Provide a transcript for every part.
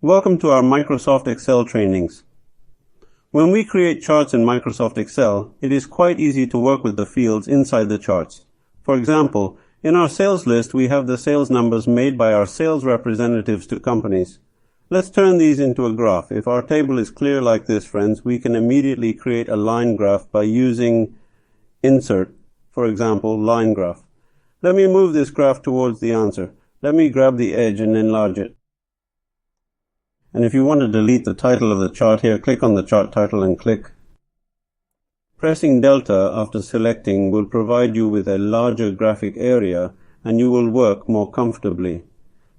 Welcome to our Microsoft Excel trainings. When we create charts in Microsoft Excel, it is quite easy to work with the fields inside the charts. For example, in our sales list, we have the sales numbers made by our sales representatives to companies. Let's turn these into a graph. If our table is clear like this, friends, we can immediately create a line graph by using Insert, for example, Line Graph. Let me move this graph towards the answer. Let me grab the edge and enlarge it. And if you want to delete the title of the chart here, click on the chart title and click. Pressing Delta after selecting will provide you with a larger graphic area and you will work more comfortably.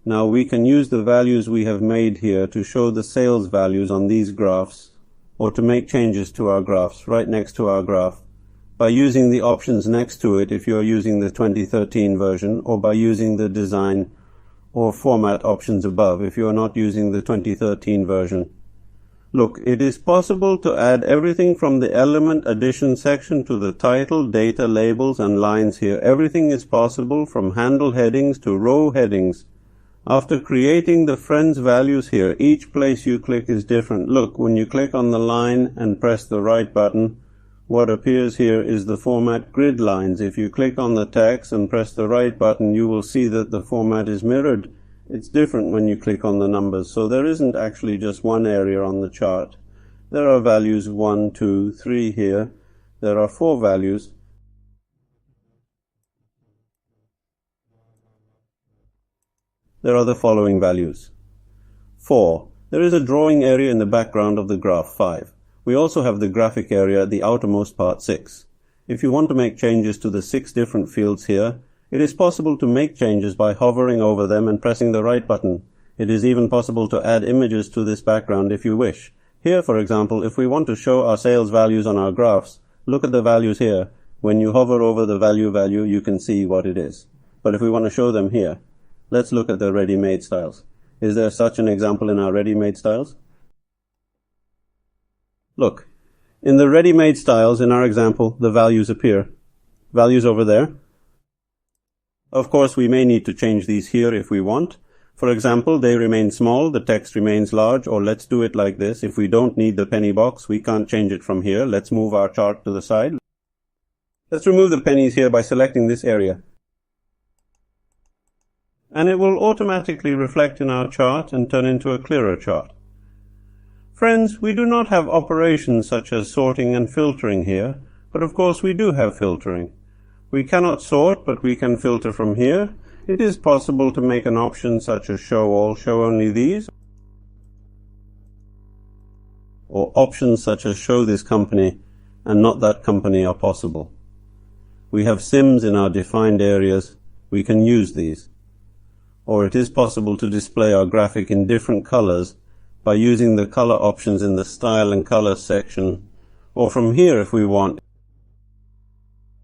Now we can use the values we have made here to show the sales values on these graphs or to make changes to our graphs right next to our graph by using the options next to it if you are using the 2013 version, or by using the design or format options above if you are not using the 2013 version. Look, it is possible to add everything from the element addition section to the title, data, labels, and lines here. Everything is possible from handle headings to row headings. After creating the friends values here, each place you click is different. Look, when you click on the line and press the right button, what appears here is the format grid lines. If you click on the text and press the right button, you will see that the format is mirrored. It's different when you click on the numbers, so there isn't actually just one area on the chart. There are values 1, 2, 3 here. There are 4 values. There are the following values. 4. There is a drawing area in the background of the graph 5. We also have the graphic area at the outermost part 6. If you want to make changes to the 6 different fields here, it is possible to make changes by hovering over them and pressing the right button. It is even possible to add images to this background if you wish. Here, for example, if we want to show our sales values on our graphs, look at the values here. When you hover over the value, you can see what it is. But if we want to show them here, let's look at the ready-made styles. Is there such an example in our ready-made styles? Look, in the ready-made styles, in our example, the values appear. Values over there. Of course, we may need to change these here if we want. For example, they remain small, the text remains large, or let's do it like this. If we don't need the penny box, we can't change it from here. Let's move our chart to the side. Let's remove the pennies here by selecting this area. And it will automatically reflect in our chart and turn into a clearer chart. Friends, we do not have operations such as sorting and filtering here, but of course we do have filtering. We cannot sort, but we can filter from here. It is possible to make an option such as show all, show only these, or options such as show this company and not that company are possible. We have sims in our defined areas. We can use these. Or it is possible to display our graphic in different colors by using the color options in the Style and Color section, or from here if we want.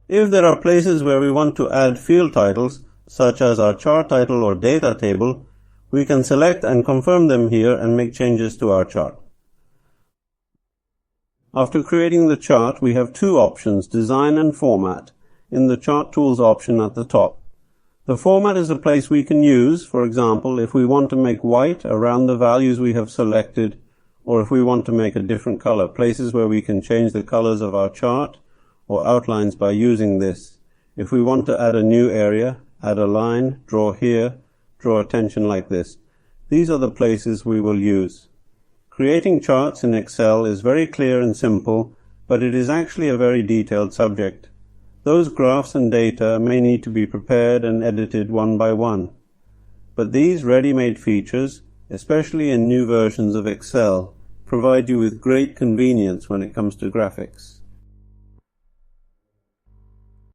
If there are places where we want to add field titles, such as our chart title or data table, we can select and confirm them here and make changes to our chart. After creating the chart, we have 2 options, Design and Format, in the Chart Tools option at the top. The format is a place we can use, for example, if we want to make white around the values we have selected, or if we want to make a different color, places where we can change the colors of our chart or outlines by using this. If we want to add a new area, add a line, draw here, draw attention like this. These are the places we will use. Creating charts in Excel is very clear and simple, but it is actually a very detailed subject. Those graphs and data may need to be prepared and edited one by one. But these ready-made features, especially in new versions of Excel, provide you with great convenience when it comes to graphics.